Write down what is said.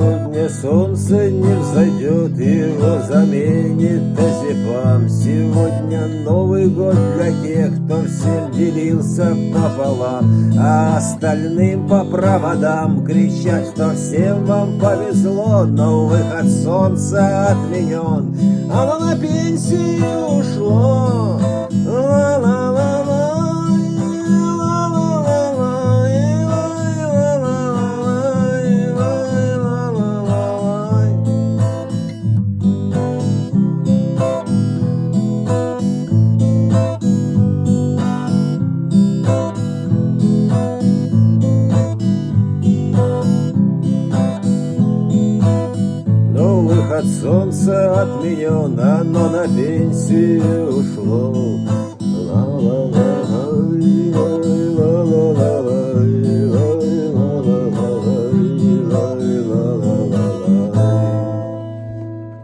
Сегодня солнце не взойдет, его заменит Тезипам. Сегодня Новый год для тех, кто всем делился пополам, а остальным по проводам кричать, что всем вам повезло, но выход солнца отменен, оно на пенсию ушло. Выход солнца отменен, оно на пенсию ушло. Ла-ла-ла-ла-ла.